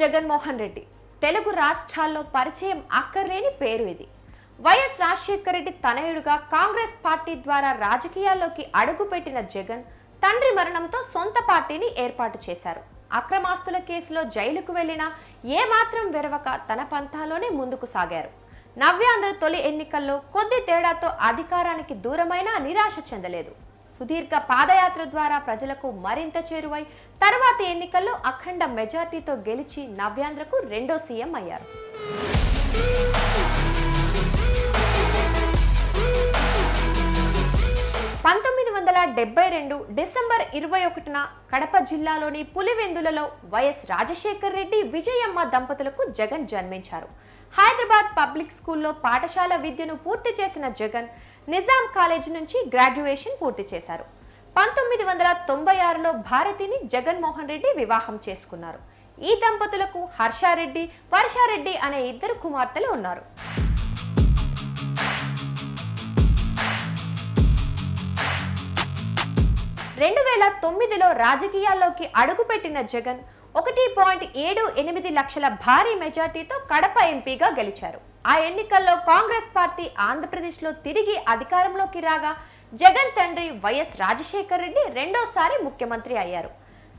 జగన్మోహన్ రెడ్డి తెలుగు రాష్ట్రాల్లో పరిచయం అక్కర్లేని పేరు ఇది. వైఎస్ రాజశేఖర రెడ్డి తనయుడుగా కాంగ్రెస్ పార్టీ ద్వారా రాజకీయాల్లోకి అడుగుపెట్టిన జగన్ తండ్రి మరణంతో సొంత పార్టీని ఏర్పాటు చేశారు. అక్రమాస్తుల కేసులో జైలుకు వెళ్లినా ఏమాత్రం వెరవక తన పంథాలోనే ముందుకు సాగారు. నవ్యాంధ్ర తొలి ఎన్నికల్లో కొద్ది తేడాతో అధికారానికి దూరమైన నిరాశ చెందలేదు. సుదీర్ఘ పాదయాత్ర ద్వారా ప్రజలకు మరింత చేరువై తర్వాతి ఎన్నికల్లో అఖండ మెజార్టీతో గెలిచి నవ్యాంధ్రకు రెండో సీఎం అయ్యారు. 1972 డిసెంబర్ 21న కడప జిల్లాలోని పులివెందులలో వైఎస్ రాజశేఖర రెడ్డి విజయమ్మ దంపతులకు జగన్ జన్మించారు. హైదరాబాద్ పబ్లిక్ స్కూల్లో పాఠశాల విద్యను పూర్తి చేసిన జగన్ నిజాం కాలేజ్ నుంచి గ్రాడ్యుయేషన్ పూర్తి చేశారు. 1996లో భారతిని జగన్మోహన్ రెడ్డి వివాహం చేసుకున్నారు. ఈ దంపతులకు హర్షారెడ్డి, వర్షారెడ్డి అనే ఇద్దరు కుమార్తెలు ఉన్నారు. 2009లో రాజకీయాల్లోకి అడుగుపెట్టిన జగన్ 1.78 లక్షల భారీ మెజార్టీతో కడప ఎంపీగా గెలిచారు. ఆ ఎన్నికల్లో కాంగ్రెస్ పార్టీ ఆంధ్రప్రదేశ్లో తిరిగి అధికారంలోకి రాగా జగన్ తండ్రి వైఎస్ రాజశేఖర రెడ్డి రెండోసారి ముఖ్యమంత్రి అయ్యారు.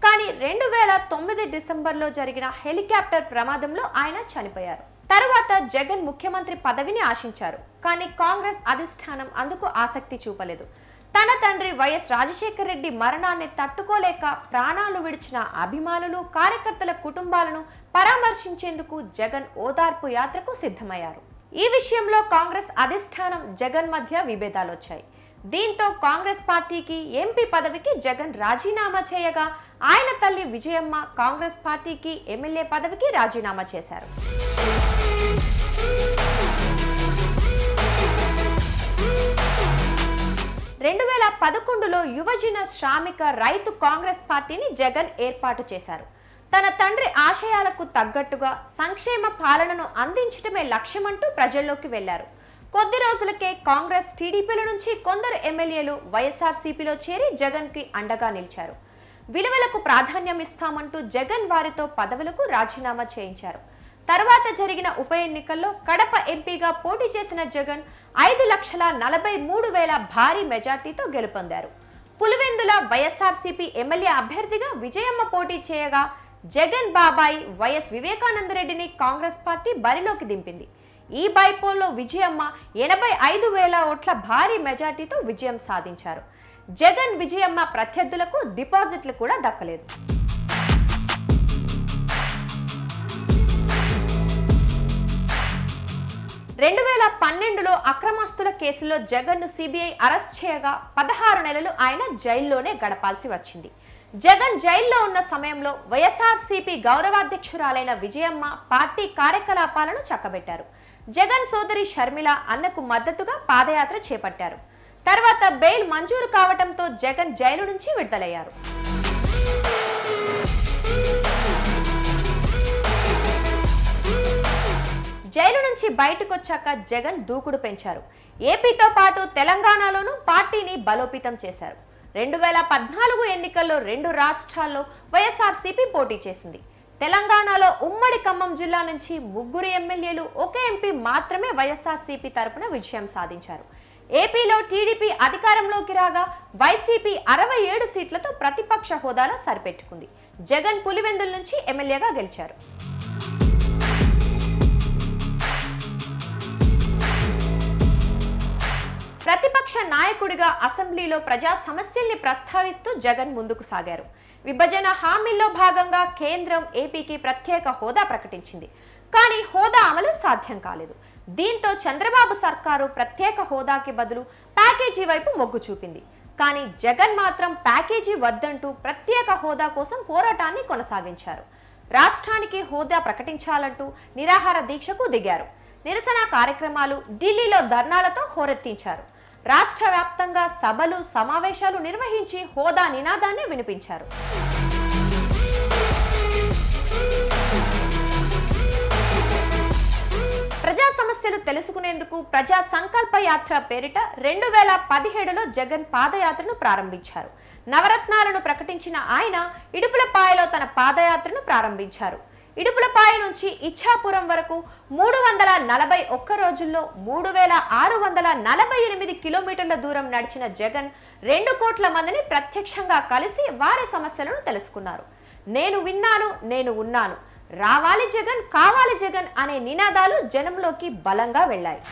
కానీ 2009 డిసెంబర్లో జరిగిన హెలికాప్టర్ ప్రమాదంలో ఆయన చనిపోయారు. తరువాత జగన్ ముఖ్యమంత్రి పదవిని ఆశించారు. కానీ కాంగ్రెస్ అధిష్టానం అందుకు ఆసక్తి చూపలేదు. తన తండ్రి వైఎస్ రాజశేఖర రెడ్డి మరణాన్ని తట్టుకోలేక ప్రాణాలు విడిచిన అభిమానులు, కార్యకర్తల కుటుంబాలను పరామర్శించేందుకు జగన్ ఓదార్పు యాత్రకు సిద్ధమయ్యారు. ఈ విషయంలో కాంగ్రెస్ అధిష్టానం జగన్ మధ్య విభేదాలు వచ్చాయి. దీంతో కాంగ్రెస్ పార్టీకి ఎంపీ పదవికి జగన్ రాజీనామా చేయగా ఆయన తల్లి విజయమ్మ కాంగ్రెస్ పార్టీకి ఎమ్మెల్యే పదవికి రాజీనామా చేశారు. 2011లో యువజన శ్రామిక రైతు కాంగ్రెస్ పార్టీని జగన్ ఏర్పాటు చేశారు. తన తండ్రి ఆశయాలకు తగ్గట్టుగా సంక్షేమ పాలనను అందించడమే లక్ష్యమంటూ ప్రజల్లోకి వెళ్లారు. కొద్ది రోజులకే కాంగ్రెస్, టీడీపీల నుంచి కొందరు ఎమ్మెల్యేలు వైఎస్ఆర్సీపీలో చేరి జగన్ కి అండగా నిలిచారు. విలువలకు ప్రాధాన్యం ఇస్తామంటూ జగన్ వారితో పదవులకు రాజీనామా చేయించారు. తర్వాత జరిగిన ఉప ఎన్నికల్లో కడప ఎంపీగా పోటీ చేసిన జగన్ 5,43,000 భారీ మెజార్టీతో గెలుపొందారు. పులివెందుల వైఎస్ఆర్సీపీ ఎమ్మెల్యే అభ్యర్థిగా విజయమ్మ పోటీ చేయగా జగన్ బాబాయి వైఎస్ వివేకానందరెడ్డిని కాంగ్రెస్ పార్టీ బరిలోకి దింపింది. ఈ బైపోల్లో విజయమ్మ 85,000 ఓట్ల భారీ మెజార్టీతో విజయం సాధించారు. జగన్, విజయమ్మ ప్రత్యర్థులకు డిపాజిట్లు కూడా దక్కలేదు. 2012లో అక్రమాస్తుల కేసులో జగన్ను సిబిఐ అరెస్ట్ చేయగా 16 నెలలు ఆయన జైల్లోనే గడపాల్సి వచ్చింది. జగన్ జైల్లో ఉన్న సమయంలో వైఎస్ఆర్సీపీ గౌరవాధ్యక్షురాలైన విజయమ్మ పార్టీ కార్యకలాపాలను చక్కబెట్టారు. జగన్ సోదరి షర్మిల అన్నకు మద్దతుగా పాదయాత్ర చేపట్టారు. తర్వాత బెయిల్ మంజూరు కావడంతో జగన్ జైలు నుంచి విడుదలయ్యారు. జైలు నుంచి బయటకొచ్చాక జగన్ దూకుడు పెంచారు. ఏపీతో పాటు తెలంగాణలోనూ పార్టీని బలోపేతం చేశారు. 2014 ఎన్నికల్లో 2 రాష్ట్రాల్లో వైఎస్ఆర్సీపీ పోటీ చేసింది. తెలంగాణలో ఉమ్మడి ఖమ్మం జిల్లా నుంచి 3 ఎమ్మెల్యేలు, 1 ఎంపీ మాత్రమే వైఎస్ఆర్సీపీ తరపున విజయం సాధించారు. ఏపీలో టీడీపీ అధికారంలోకి రాగా వైసీపీ 67 సీట్లతో ప్రతిపక్ష హోదాలో సరిపెట్టుకుంది. జగన్ పులివెందుల నుంచి ఎమ్మెల్యేగా గెలిచారు. ప్రతిపక్ష నాయకుడిగా అసెంబ్లీలో ప్రజా సమస్యల్ని ప్రస్తావిస్తూ జగన్ ముందుకు సాగారు. విభజన హామీల్లో భాగంగా కేంద్రం ఏపీకి ప్రత్యేక హోదా ప్రకటించింది. కానీ హోదా అమలు సాధ్యం కాలేదు. దీంతో చంద్రబాబు సర్కారు ప్రత్యేక హోదాకి బదులు ప్యాకేజీ వైపు మొగ్గు చూపింది. కానీ జగన్ మాత్రం ప్యాకేజీ వద్దంటూ ప్రత్యేక హోదా కోసం పోరాటాన్ని కొనసాగించారు. రాష్ట్రానికి హోదా ప్రకటించాలంటూ నిరాహార దీక్షకు దిగారు. నిరసన కార్యక్రమాలు, ఢిల్లీలో ధర్నాలతో హోరెత్తించారు. రాష్ట్ర వ్యాప్తంగా సభలు, సమావేశాలు నిర్వహించి హోదా నినాదాన్ని వినిపించారు. ప్రజా సమస్యలు తెలుసుకునేందుకు ప్రజా సంకల్ప యాత్ర పేరిట 2017లో జగన్ పాదయాత్రను ప్రారంభించారు. నవరత్నాలను ప్రకటించిన ఆయన ఇడుపులపాయలో తన పాదయాత్రను ప్రారంభించారు. ఇడుపులపాయ నుంచి ఇచ్ఛాపురం వరకు 341 రోజుల్లో 3648 కిలోమీటర్ల దూరం నడిచిన జగన్ 2 కోట్ల మందిని ప్రత్యక్షంగా కలిసి వారి సమస్యలను తెలుసుకున్నారు. నేను విన్నాను, నేను ఉన్నాను, రావాలి జగన్, కావాలి జగన్ అనే నినాదాలు జనంలోకి బలంగా వెళ్ళాయి.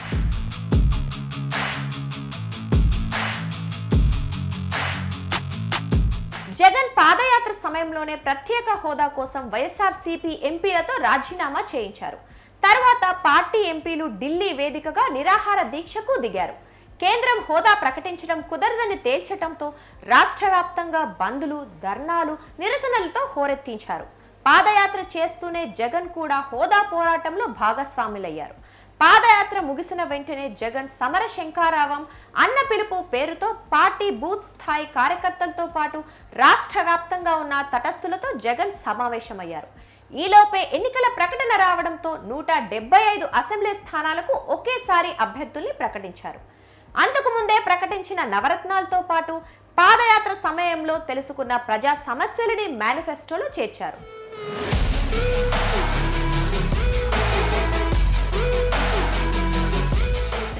జగన్ పాదయాత్ర సమయంలోనే ప్రత్యేక హోదా కోసం వైఎస్ఆర్సీపీ ఎంపీలతో రాజీనామా చేయించారు. తర్వాత పార్టీ ఎంపీలు ఢిల్లీ వేదికగా నిరాహార దీక్షకు దిగారు. కేంద్రం హోదా ప్రకటించడం కుదరదని తేల్చడంతో రాష్ట్ర వ్యాప్తంగా బంద్లు, ధర్నాలు, నిరసనలతో హోరెత్తించారు. పాదయాత్ర చేస్తూనే జగన్ కూడా హోదా పోరాటంలో భాగస్వాములయ్యారు. పాదయాత్ర ముగిసిన వెంటనే జగన్ సమర శంఖారావం అన్న పిలుపు పేరుతో పార్టీ బూత్ స్థాయి కార్యకర్తలతో పాటు రాష్ట్ర వ్యాప్తంగా ఉన్న తటస్థులతో జగన్ సమావేశమయ్యారు. ఈలోపే ఎన్నికల ప్రకటన రావడంతో 175 అసెంబ్లీ స్థానాలకు ఒకేసారి అభ్యర్థుల్ని ప్రకటించారు. అంతకు ముందే ప్రకటించిన నవరత్నాలతో పాటు పాదయాత్ర సమయంలో తెలుసుకున్న ప్రజా సమస్యలని మేనిఫెస్టోలో చేర్చారు.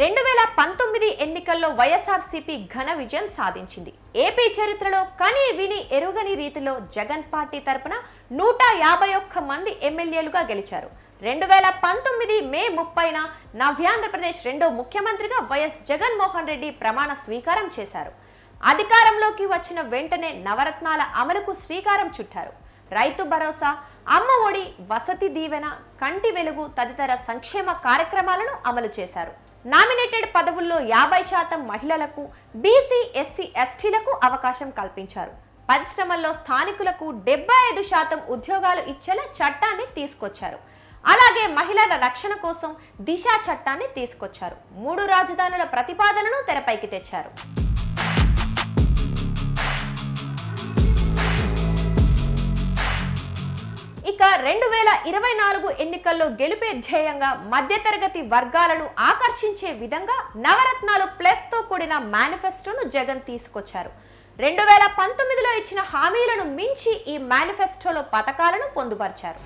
2019 ఎన్నికల్లో వైఎస్ఆర్సీపీ ఘన విజయం సాధించింది. ఏపీ చరిత్రలో కని విని ఎరుగని రీతిలో జగన్ పార్టీ తరపున 151 మంది ఎమ్మెల్యేలుగా గెలిచారు. 2019 మే 30న నవ్యాంధ్రప్రదేశ్ రెండో ముఖ్యమంత్రిగా వైఎస్ జగన్మోహన్ రెడ్డి ప్రమాణ స్వీకారం చేశారు. అధికారంలోకి వచ్చిన వెంటనే నవరత్నాల అమలుకు శ్రీకారం చుట్టారు. రైతు భరోసా, అమ్మ ఒడి, వసతి దీవెన, కంటి వెలుగు తదితర సంక్షేమ కార్యక్రమాలను అమలు చేశారు. నామినేటెడ్ పదవుల్లో 50% మహిళలకు, బీసీ, ఎస్సీ, ఎస్టీలకు అవకాశం కల్పించారు. పరిశ్రమల్లో స్థానికులకు 75% ఉద్యోగాలు ఇచ్చేలా చట్టాన్ని తీసుకొచ్చారు. అలాగే మహిళల రక్షణ కోసం దిశ చట్టాన్ని తీసుకొచ్చారు. 3 రాజధానుల ప్రతిపాదనను తెరపైకి తెచ్చారు. ఇక 2024 ఎన్నికల్లో గెలుపే ధ్యేయంగా మధ్యతరగతి వర్గాలను ఆకర్షించే విధంగా నవరత్నాలు ప్లస్ తో కూడిన మేనిఫెస్టోను జగన్ తీసుకొచ్చారు. 2019లో ఇచ్చిన హామీలను మించి ఈ మేనిఫెస్టోలో పథకాలను పొందుపరిచారు.